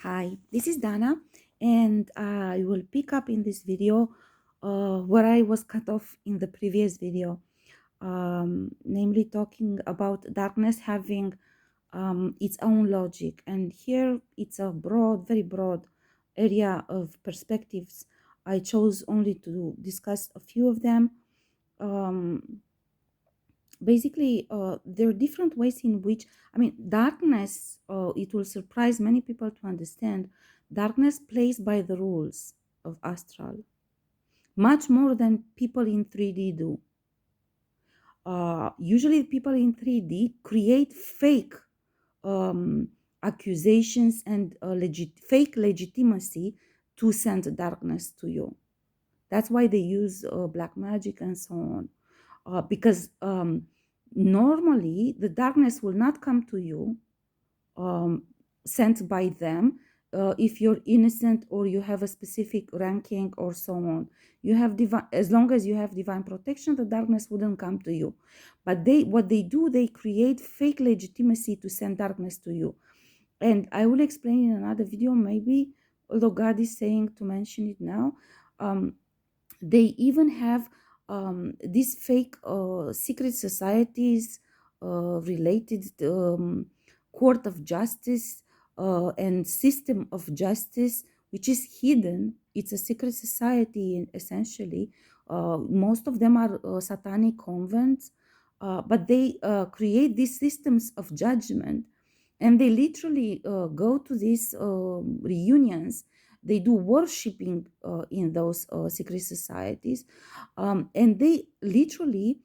Hi, this is Dana, and I will pick up in this video where I was cut off in the previous video, namely talking about darkness having its own logic. And here it's a broad, very broad area of perspectives. I chose only to discuss a few of them. Um, Basically, there are different ways in which, darkness, it will surprise many people to understand, darkness plays by the rules of astral much more than people in 3D do. Usually people in 3D create fake um, accusations and fake legitimacy to send darkness to you. That's why they use black magic and so on. Because normally the darkness will not come to you um, sent by them if you're innocent or you have a specific ranking or so on. You have divine, as long as you have divine protection, the darkness wouldn't come to you. But what they do, they create fake legitimacy to send darkness to you. And I will explain in another video, maybe, although God is saying to mention it now. They even have these fake secret societies related court of justice and system of justice, which is hidden. It's a secret society, essentially. Most of them are satanic convents, but they create these systems of judgment, and they literally go to these reunions. They do worshipping in those secret societies, and they literally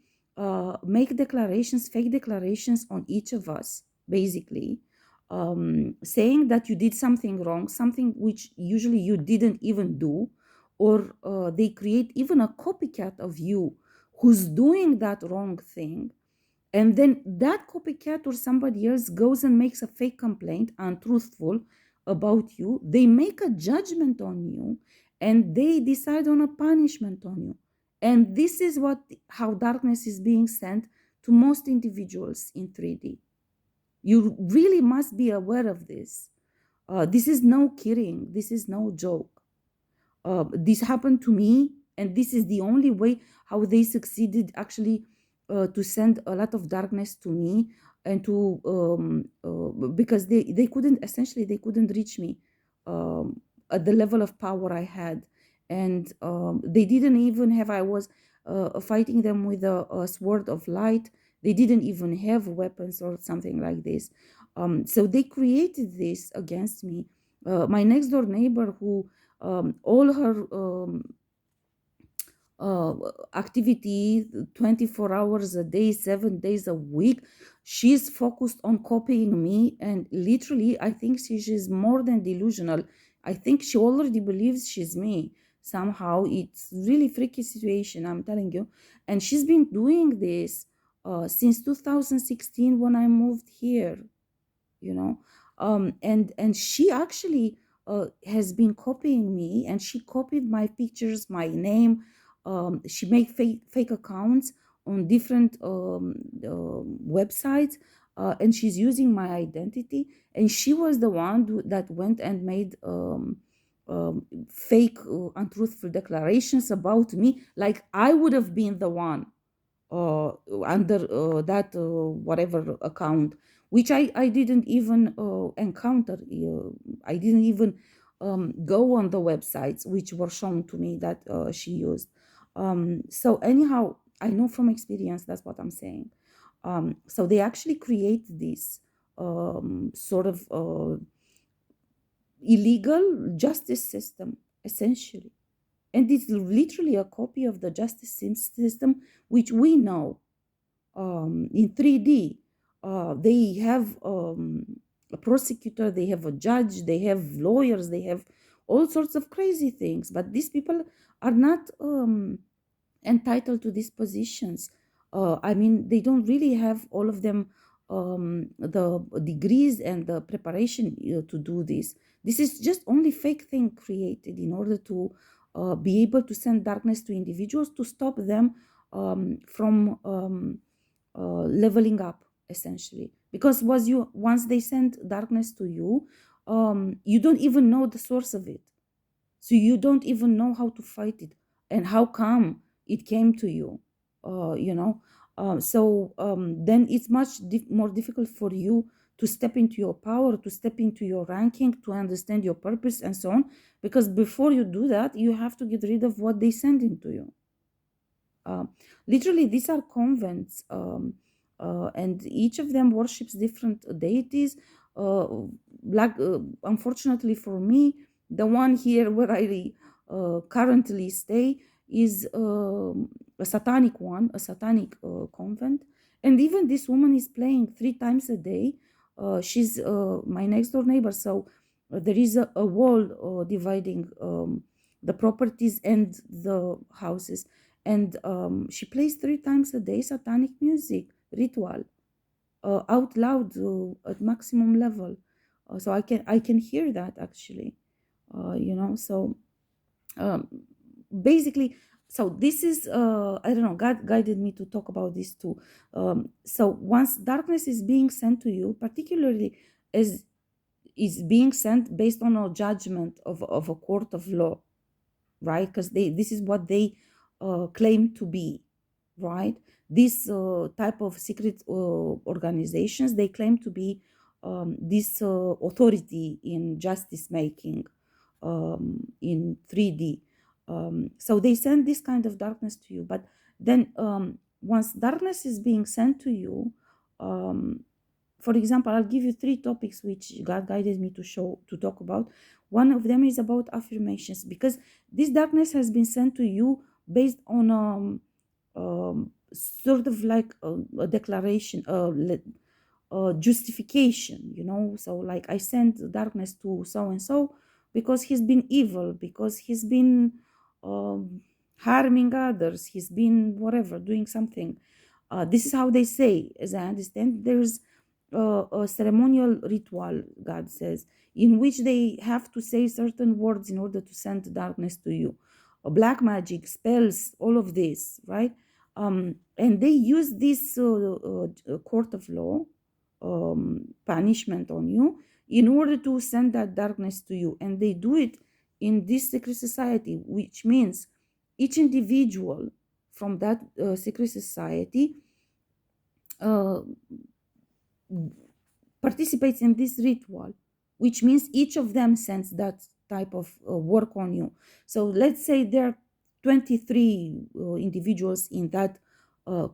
make declarations, fake declarations on each of us, basically, saying that you did something wrong, something which usually you didn't even do, or they create even a copycat of you who's doing that wrong thing, and then that copycat or somebody else goes and makes a fake complaint, untruthful about you. They make a judgment on you, and they decide on a punishment on you. And this is how darkness is being sent to most individuals in 3D. You really must be aware of this. This is no kidding. This is no joke. This happened to me, and this is the only way how they succeeded actually to send a lot of darkness to me, and to because they couldn't, essentially they couldn't reach me at the level of power I had. And they didn't even have, I was fighting them with a sword of light. They didn't even have weapons or something like this. So they created this against me. My next door neighbor, who all her uh, activity 24 hours a day, 7 days a week, she's focused on copying me. And literally, I think she's more than delusional. I think she already believes she's me somehow. It's really freaky situation, I'm telling you. And she's been doing this since 2016 when I moved here, you know. And she actually has been copying me, and she copied my pictures, my name. She made fake accounts on different websites, and she's using my identity. And she was the one that went and made fake untruthful declarations about me, like I would have been the one uh, under that whatever account, which I didn't even encounter. I didn't even go on the websites which were shown to me that she used. So anyhow, I know from experience, that's what I'm saying. So they actually create this sort of illegal justice system, essentially. And it's literally a copy of the justice system which we know in 3D. They have a prosecutor, they have a judge, they have lawyers, they have all sorts of crazy things. But these people are not entitled to these positions. They don't really have, all of them, the degrees and the preparation to do this. This is just only fake thing created in order to be able to send darkness to individuals, to stop them from leveling up, essentially. Because once they send darkness to you, you don't even know the source of it. So you don't even know how to fight it and how come it came to you. You know, then it's much more difficult for you to step into your power, to step into your ranking, to understand your purpose and so on. Because before you do that, you have to get rid of what they send into you. Uh, Literally, these are convents, and each of them worships different deities. Uh, Unfortunately for me, the one here where I currently stay is a satanic one, a satanic convent. And even this woman is playing 3 times a day. She's my next door neighbor, so there is a wall dividing the properties and the houses, and she plays 3 times a day satanic music ritual, out loud, at maximum level. So I can hear that actually. So um, basically, so this is, I don't know, God guided me to talk about this too. So once darkness is being sent to you, particularly as is being sent based on a judgment of a court of law, right? Because this is what they claim to be, right? This type of secret organizations, they claim to be this authority in justice making, in 3D. So they send this kind of darkness to you, but then once darkness is being sent to you, um, for example, I'll give you 3 topics which God guided me to talk about. One of them is about affirmations, because this darkness has been sent to you based on sort of like a declaration, justification, so like I sent darkness to so and so because he's been evil, because he's been um, harming others, he's been whatever, doing something. This is how they say, as I understand. There's a ceremonial ritual, God says, in which they have to say certain words in order to send darkness to you. Black magic, spells, all of this, right? And they use this court of law punishment on you in order to send that darkness to you. And they do it in this secret society, which means each individual from that secret society uh, participates in this ritual, which means each of them sends that type of work on you. So let's say there are 23 individuals in that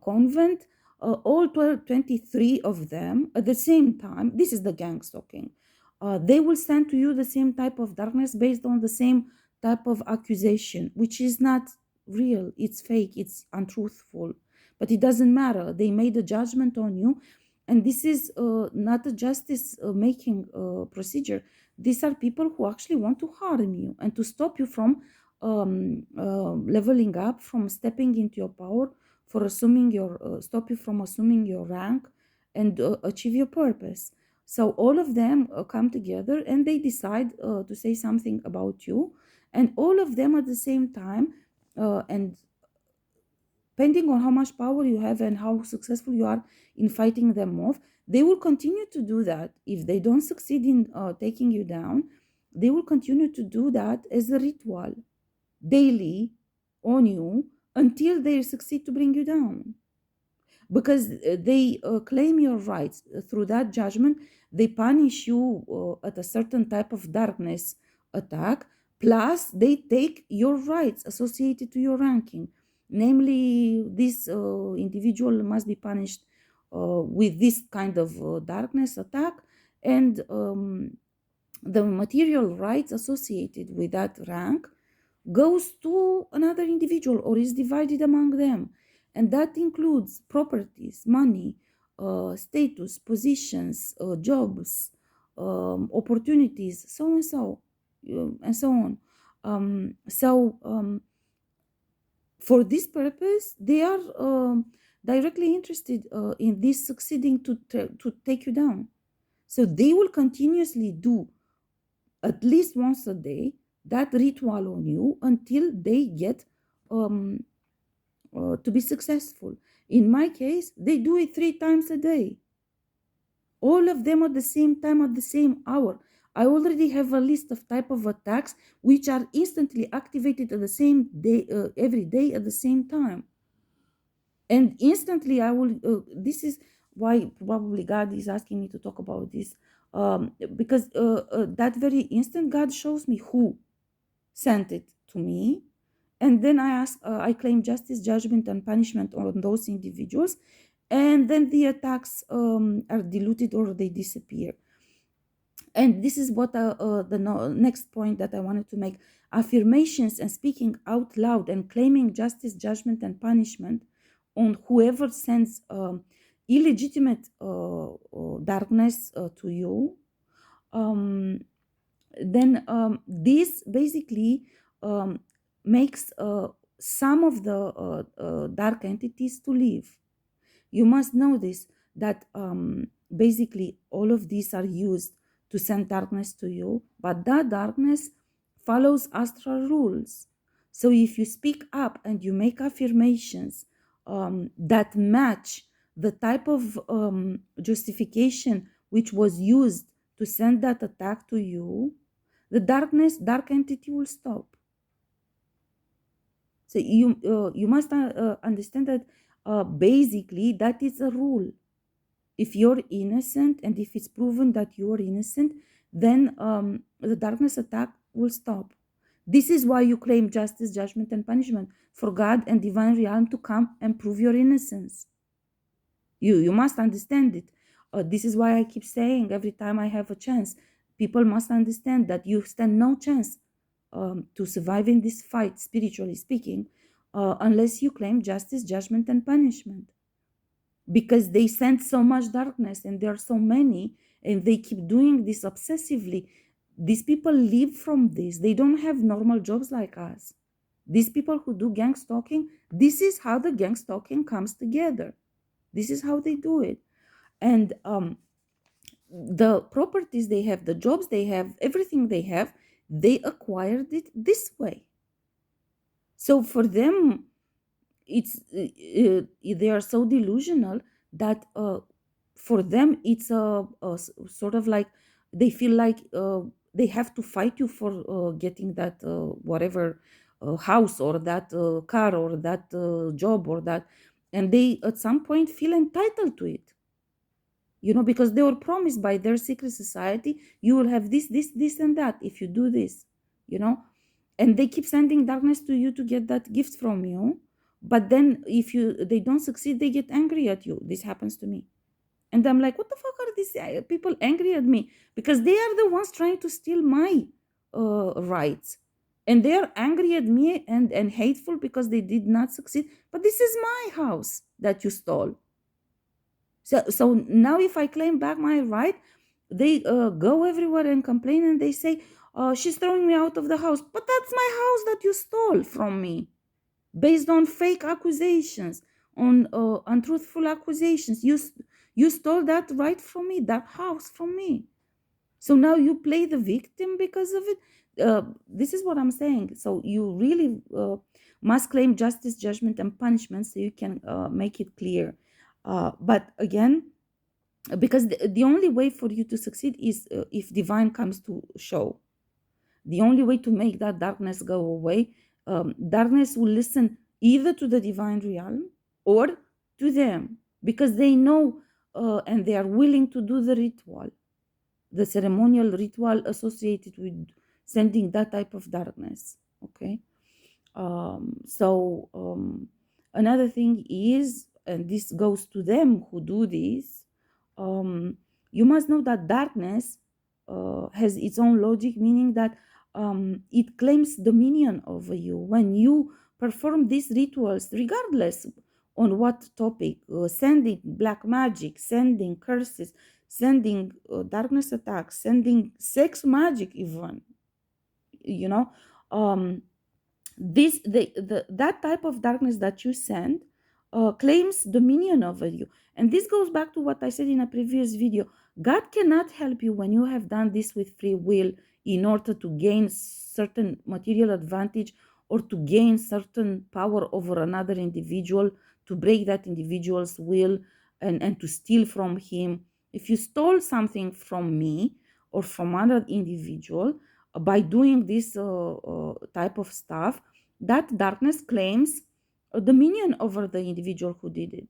convent. All 23 of them at the same time, this is the gang stalking, they will send to you the same type of darkness based on the same type of accusation, which is not real, it's fake, it's untruthful. But it doesn't matter, they made a judgment on you. And this is not a justice making procedure. These are people who actually want to harm you and to stop you from leveling up, from stepping into your power, for assuming your stop you from assuming your rank and achieve your purpose. So all of them come together and they decide to say something about you, and all of them at the same time, and depending on how much power you have and how successful you are in fighting them off, they will continue to do that. If they don't succeed in taking you down, they will continue to do that as a ritual daily on you until they succeed to bring you down, because they claim your rights through that judgment. They punish you at a certain type of darkness attack, plus they take your rights associated to your ranking, namely this individual must be punished with this kind of darkness attack, and the material rights associated with that rank goes to another individual or is divided among them. And that includes properties, money, status, positions, jobs, opportunities, so and so, and so on. For this purpose, they are directly interested in this succeeding to take you down. So they will continuously do at least once a day that ritual on you until they get um, to be successful. In my case, they do it 3 times a day, all of them at the same time, at the same hour. I already have a list of type of attacks which are instantly activated at the same day, every day at the same time. And instantly I will, this is why probably God is asking me to talk about this. Because that very instant, God shows me who sent it to me. And then I claim justice, judgment, and punishment on those individuals. And then the attacks are diluted or they disappear. And this is what the next point that I wanted to make. Affirmations and speaking out loud and claiming justice, judgment, and punishment on whoever sends illegitimate darkness to you, um, then this basically um, makes some of the dark entities to leave. You must know this, that basically all of these are used to send darkness to you, but that darkness follows astral rules. So if you speak up and you make affirmations that match the type of justification which was used to send that attack to you, the dark entity will stop. So you must understand that basically that is a rule. If you're innocent and if it's proven that you're innocent, then the darkness attack will stop. This is why you claim justice, judgment, and punishment, for God and divine realm to come and prove your innocence. You must understand it. This is why I keep saying every time I have a chance, people must understand that you stand no chance to survive in this fight, spiritually speaking, unless you claim justice, judgment, and punishment, because they send so much darkness and there are so many and they keep doing this obsessively. These people live from this. They don't have normal jobs like us. These people who do gang stalking, this is how the gang stalking comes together. This is how they do it. And the properties they have, the jobs they have, everything they have, they acquired it this way. So for them, it's they are so delusional that for them it's sort of like they feel like they have to fight you for getting that whatever house or that car or that job or that, and they at some point feel entitled to it, because they were promised by their secret society, you will have this and that if you do this, and they keep sending darkness to you to get that gift from you. But then if they don't succeed, they get angry at you. This happens to me, and I'm like, what the fuck are these people angry at me? Because they are the ones trying to steal my rights, and they are angry at me and hateful because they did not succeed. But this is my house that you stole. So now if I claim back my right, they go everywhere and complain, and they say, she's throwing me out of the house. But that's my house that you stole from me, based on fake accusations, on untruthful accusations. You stole that right from me, that house from me. So now you play the victim because of it. This is what I'm saying. So you really must claim justice, judgment, and punishment so you can make it clear. But again, because the only way for you to succeed is if divine comes to show. The only way to make that darkness go away, darkness will listen either to the divine realm or to them, because they know and they are willing to do the ritual, the ceremonial ritual associated with sending that type of darkness. Okay. Another thing is, and this goes to them who do this, you must know that darkness has its own logic, meaning that it claims dominion over you when you perform these rituals, regardless on what topic, sending black magic, sending curses, sending darkness attacks, sending sex magic, even, you know. That type of darkness that you send claims dominion over you. And this goes back to what I said in a previous video. God cannot help you when you have done this with free will in order to gain certain material advantage or to gain certain power over another individual, to break that individual's will and to steal from him. If you stole something from me, or from another individual by doing this type of stuff, that darkness claims dominion over the individual who did it.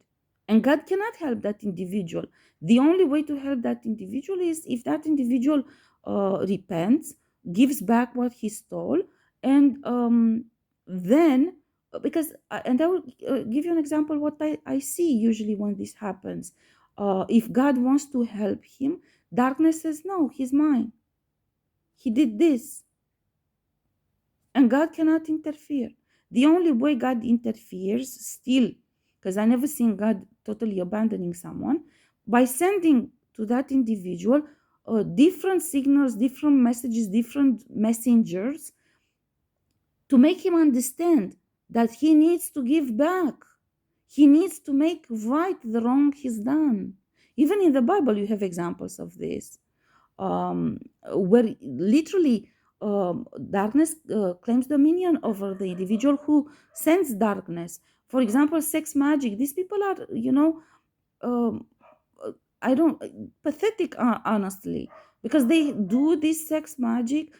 And God cannot help that individual. The only way to help that individual is if that individual repents, gives back what he stole, and then because and I will give you an example what I see usually when this happens. If God wants to help him, darkness says, no, he's mine. He did this. And God cannot interfere. The only way God interferes still, because I never seen God totally abandoning someone, by sending to that individual different signals, different messages, different messengers to make him understand that he needs to give back. He needs to make right the wrong he's done. Even in the Bible, you have examples of this, where literally darkness claims dominion over the individual who sends darkness. For example, sex magic. These people are, um, I don't pathetic, honestly, because they do this sex magic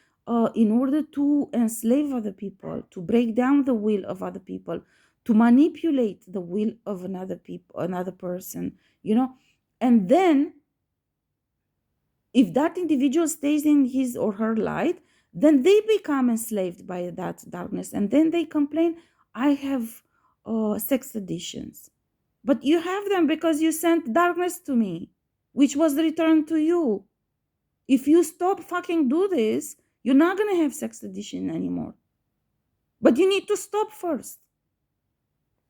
in order to enslave other people, to break down the will of other people, to manipulate the will of another person, and then if that individual stays in his or her light, then they become enslaved by that darkness, and then they complain, I have sex addictions. But you have them because you sent darkness to me, which was returned to you. If you stop fucking do this, you're not gonna have sex addiction anymore. But you need to stop first.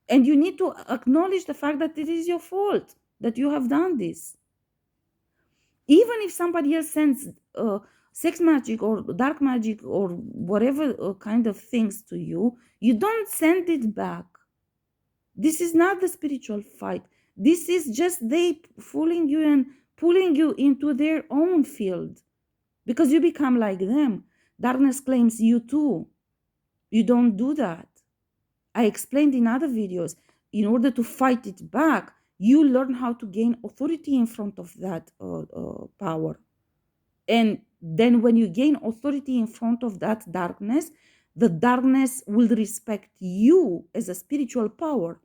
And you need to acknowledge the fact that it is your fault that you have done this. Even if somebody else sends sex magic or dark magic or whatever kind of things to you, you don't send it back. This is not the spiritual fight. This is just they fooling you and pulling you into their own field because you become like them. Darkness claims you too. You don't do that. I explained in other videos, in order to fight it back, you learn how to gain authority in front of that power. And then when you gain authority in front of that darkness, the darkness will respect you as a spiritual power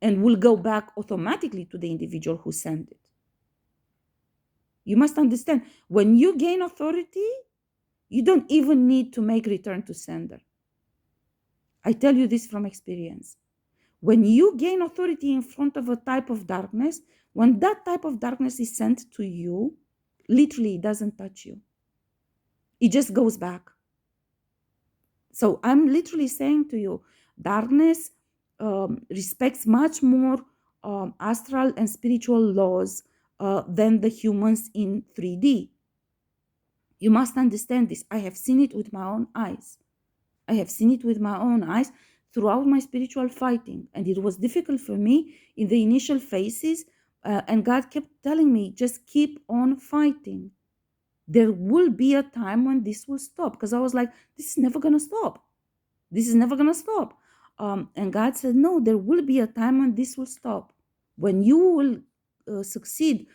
and will go back automatically to the individual who sent it. You must understand, when you gain authority, you don't even need to make return to sender. I tell you this from experience. When you gain authority in front of a type of darkness, when that type of darkness is sent to you, literally it doesn't touch you. It just goes back. So I'm literally saying to you, darkness respects much more astral and spiritual laws than the humans in 3D. You must understand this. I have seen it with my own eyes. I have seen it with my own eyes throughout my spiritual fighting. And it was difficult for me in the initial phases. And God kept telling me, just keep on fighting. There will be a time when this will stop. Because I was like, this is never going to stop. This is never going to stop. And God said, no, there will be a time when this will stop. When you will succeed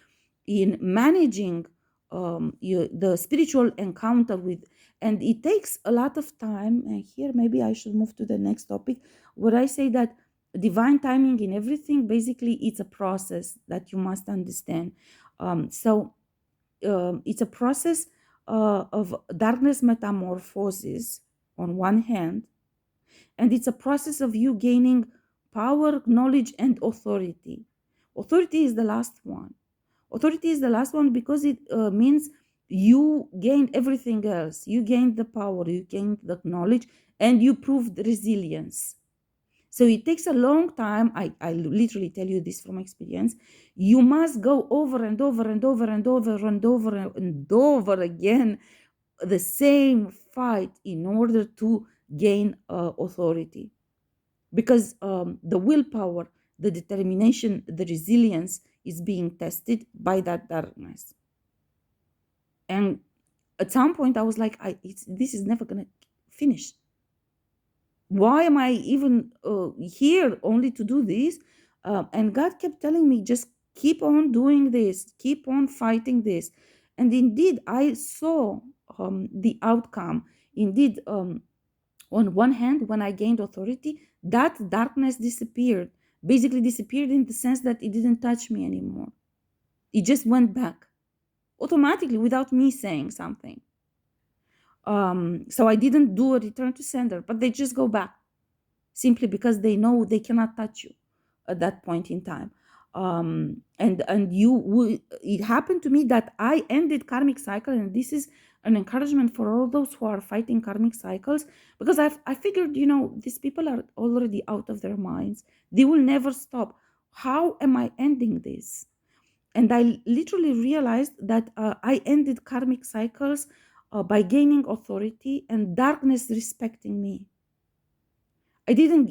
in managing the spiritual encounter with, and it takes a lot of time. And here maybe I should move to the next topic, where I say that divine timing in everything, basically it's a process that you must understand. It's a process of darkness metamorphosis on one hand, and it's a process of you gaining power, knowledge, and authority. Authority is the last one. Authority is the last one because it means you gained everything else. You gained the power, you gained the knowledge, and you proved resilience. So it takes a long time. I literally tell you this from experience. You must go over and over and over and over and over and over again the same fight in order to gain authority. Because the willpower, the determination, the resilience is being tested by that darkness. And at some point I was like, this is never going to finish. Why am I even here only to do this? And God kept telling me, just keep on doing this, keep on fighting this. And indeed, I saw the outcome. Indeed, on one hand, when I gained authority, that darkness disappeared. Basically, disappeared in the sense that it didn't touch me anymore. It just went back automatically without me saying something. So I didn't do a return to sender, but they just go back simply because they know they cannot touch you at that point in time. And you would, it happened to me that I ended karmic cycle, and this is an encouragement for all those who are fighting karmic cycles, because I figured, these people are already out of their minds. They will never stop. How am I ending this? And I literally realized that I ended karmic cycles by gaining authority and darkness respecting me. I didn't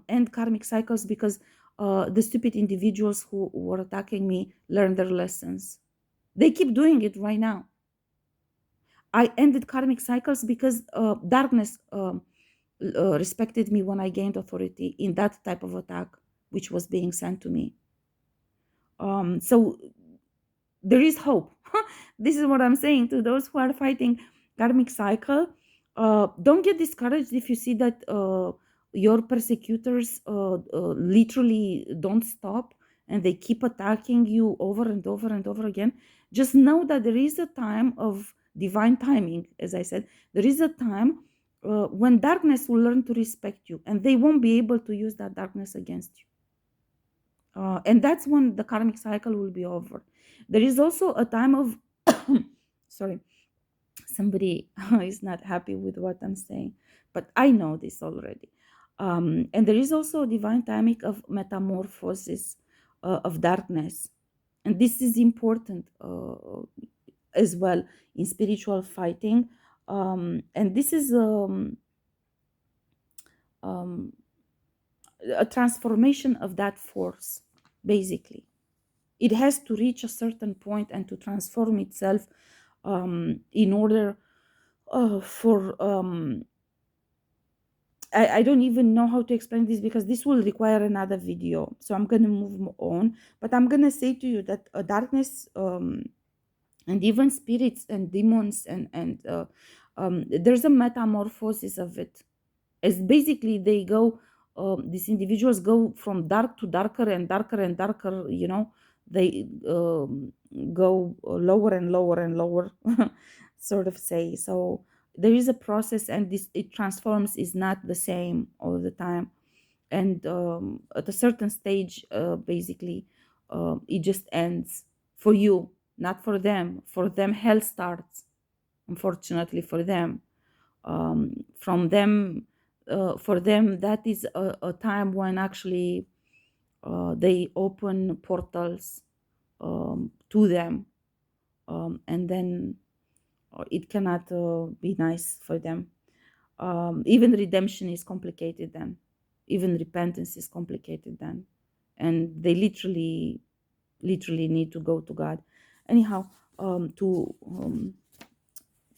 end karmic cycles because the stupid individuals who were attacking me learned their lessons. They keep doing it right now. I ended karmic cycles because darkness respected me when I gained authority in that type of attack, which was being sent to me. So there is hope. This is what I'm saying to those who are fighting karmic cycle. Don't get discouraged if you see that your persecutors literally don't stop and they keep attacking you over and over and over again. Just know that there is a time of divine timing. As I said, there is a time when darkness will learn to respect you, and they won't be able to use that darkness against you. And that's when the karmic cycle will be over. There is also a time of sorry, somebody is not happy with what I'm saying, but I know this already. And there is also a divine timing of metamorphosis of darkness, and this is important as well in spiritual fighting. And this is um, a transformation of that force, basically. It has to reach a certain point and to transform itself in order for I don't even know how to explain this, because this will require another video, so I'm going to move on. But I'm going to say to you that darkness and even spirits and demons and there's a metamorphosis of it. As basically they go these individuals go from dark to darker and darker and darker, they go lower and lower and lower sort of say. So there is a process, and this it transforms is not the same all the time. And at a certain stage basically it just ends for you, not for them. For them hell starts, unfortunately for them. From them For them that is a time when actually they open portals to them, and then it cannot be nice for them. Even redemption is complicated then, even repentance is complicated then, and they literally need to go to God anyhow to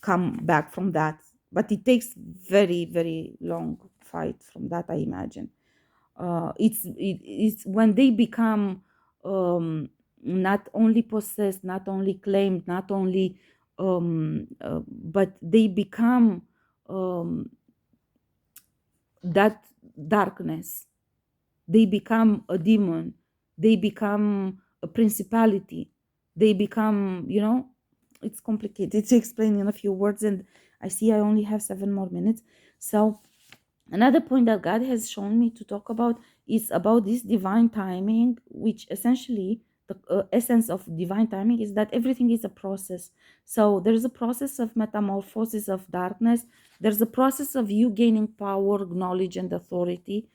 come back from that. But it takes very, very long fight from that, I imagine. It's when they become not only possessed, not only claimed, not only but they become that darkness. They become a demon. They become a principality. They become, it's complicated to explain in a few words, and I see I only have 7 more minutes. So another point that God has shown me to talk about is about this divine timing, which essentially the essence of divine timing is that everything is a process. So there's a process of metamorphosis of darkness. There's a process of you gaining power, knowledge, and authority.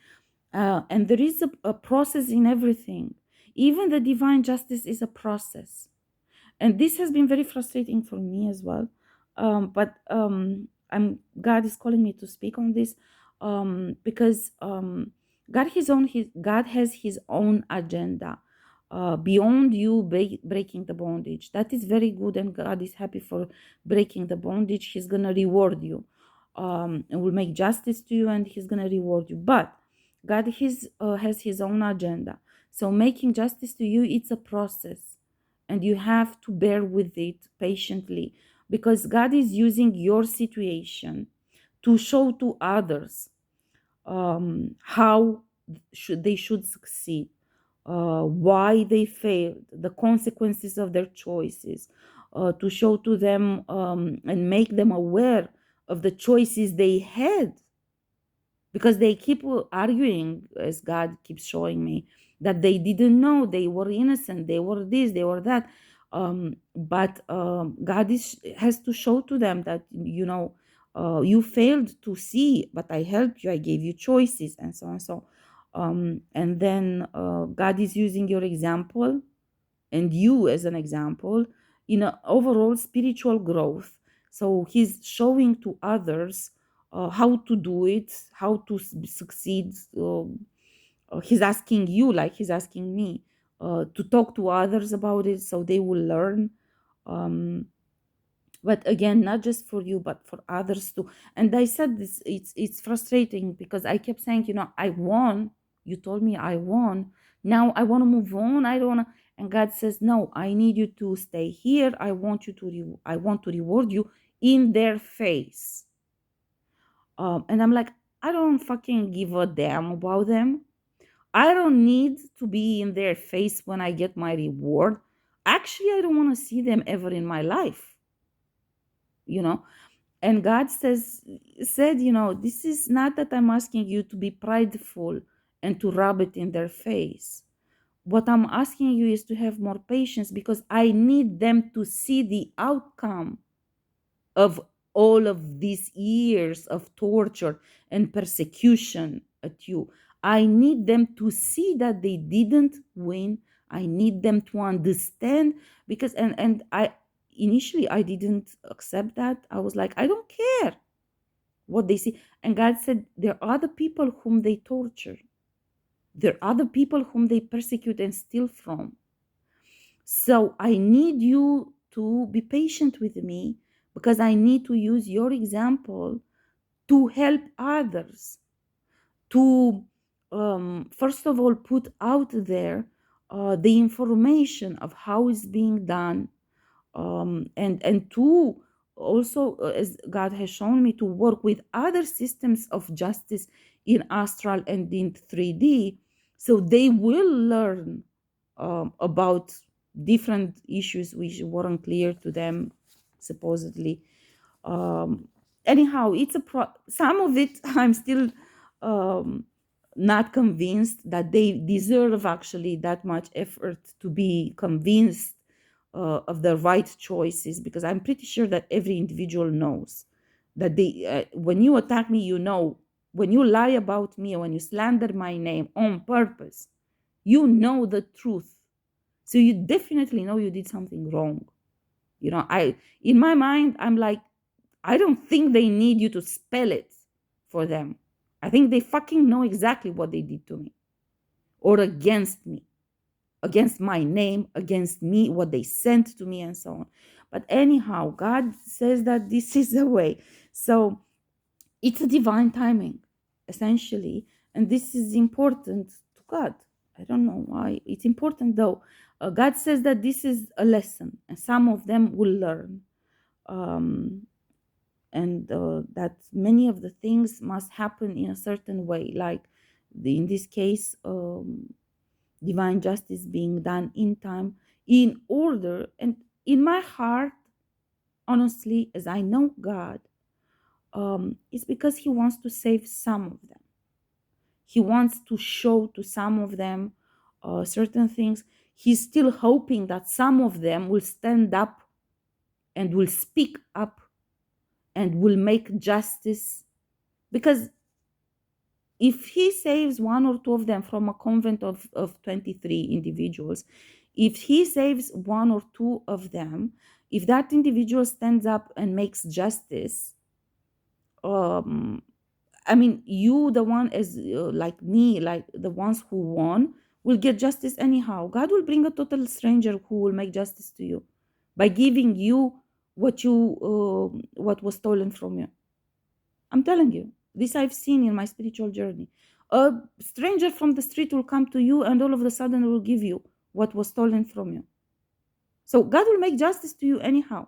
And there is a process in everything. Even the divine justice is a process. And this has been very frustrating for me as well. But God is calling me to speak on this because God has His own agenda beyond you breaking the bondage. That is very good, and God is happy for breaking the bondage. He's gonna reward you, and will make justice to you, and He's gonna reward you. But God has His own agenda. So making justice to you, it's a process. and you have to bear with it patiently, because God is using your situation to show to others how they should succeed, why they failed, the consequences of their choices, to show to them and make them aware of the choices they had, because they keep arguing, as God keeps showing me, that they didn't know, they were innocent, they were this, they were that. But God has to show to them that, you failed to see, but I helped you, I gave you choices, and so on. So and then God is using your example and you as an example in an overall spiritual growth. So he's showing to others how to do it, how to succeed. He's asking you, like he's asking me, to talk to others about it so they will learn. Um, but again, not just for you but for others too. And I said this, it's frustrating because I kept saying, I won, you told me I won, now I want to move on, I don't want to. And God says, no, I need you to stay here, I want you to I want to reward you in their face. And I'm like, I don't fucking give a damn about them. I don't need to be in their face when I get my reward. Actually, I don't want to see them ever in my life, you know. And God said, this is not that I'm asking you to be prideful and to rub it in their face. What I'm asking you is to have more patience, because I need them to see the outcome of all of these years of torture and persecution at you. I need them to see that they didn't win. I need them to understand, because and I initially I didn't accept that. I was like, I don't care what they see. And God said, there are other people whom they torture. There are other people whom they persecute and steal from. So I need you to be patient with me, because I need to use your example to help others, to first of all put out there the information of how it's being done, and to also, as God has shown me, to work with other systems of justice in astral and in 3D, so they will learn about different issues which weren't clear to them, supposedly. um, Anyhow, it's some of it I'm still um, not convinced that they deserve actually that much effort to be convinced of the right choices, because I'm pretty sure that every individual knows that when you attack me, when you lie about me, or when you slander my name on purpose, you know the truth. So you definitely know you did something wrong. I in my mind, I'm like, I don't think they need you to spell it for them. I think they fucking know exactly what they did to me, or against me, against my name, against me, what they sent to me, and so on. But anyhow, God says that this is the way. So it's a divine timing, essentially. And this is important to God. I don't know why. It's important though. God says that this is a lesson, and some of them will learn. Um, and that many of the things must happen in a certain way, like in this case, divine justice being done in time, in order. And in my heart, honestly, as I know God, it's because he wants to save some of them. He wants to show to some of them certain things. He's still hoping that some of them will stand up and will speak up and will make justice. Because if he saves one or two of them from a convent of 23 individuals, if he saves one or two of them, if that individual stands up and makes justice, um, I mean, you, the one as like me, like the ones who won, will get justice anyhow. God will bring a total stranger who will make justice to you by giving you what was stolen from you. I'm telling you, this I've seen in my spiritual journey. A stranger from the street will come to you and all of a sudden will give you what was stolen from you. So God will make justice to you anyhow.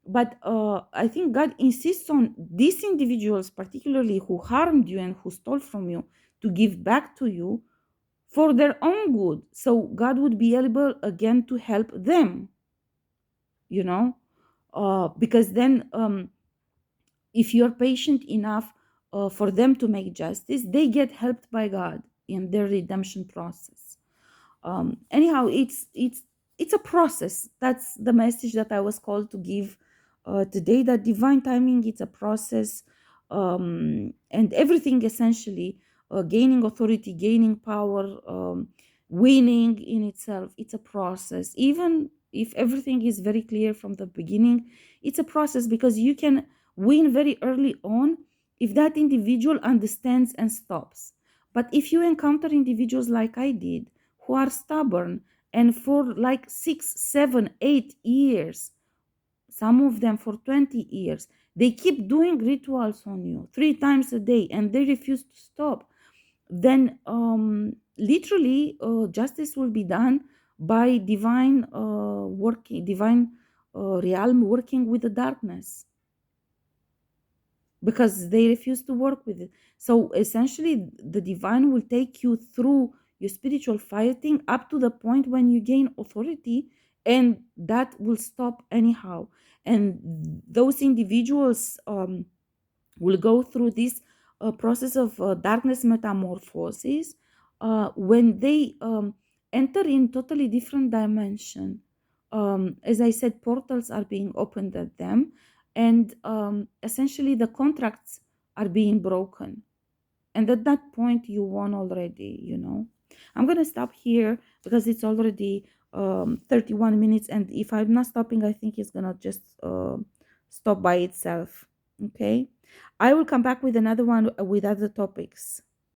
But I think God insists on these individuals, particularly who harmed you and who stole from you, to give back to you for their own good. So God would be able again to help them, you know, because then if you're patient enough for them to make justice, they get helped by God in their redemption process. Anyhow, it's a process. That's the message that I was called to give today. That divine timing, it's a process, and everything essentially, gaining authority, gaining power, winning in itself, it's a process. Even if everything is very clear from the beginning, it's a process, because you can win very early on if that individual understands and stops. But if you encounter individuals like I did, who are stubborn, and for like 6, 7, 8 years, some of them for 20 years, they keep doing rituals on you 3 times a day and they refuse to stop, then literally justice will be done by divine working, divine realm working with the darkness, because they refuse to work with it. So essentially, the divine will take you through your spiritual fighting up to the point when you gain authority, and that will stop anyhow. And those individuals will go through this process of darkness metamorphosis when they enter in totally different dimension. As I said, portals are being opened at them, and essentially the contracts are being broken, and at that point you won already, I'm going to stop here because it's already 31 minutes, and if I'm not stopping, I think it's going to just stop by itself. Okay, I will come back with another one with other topics.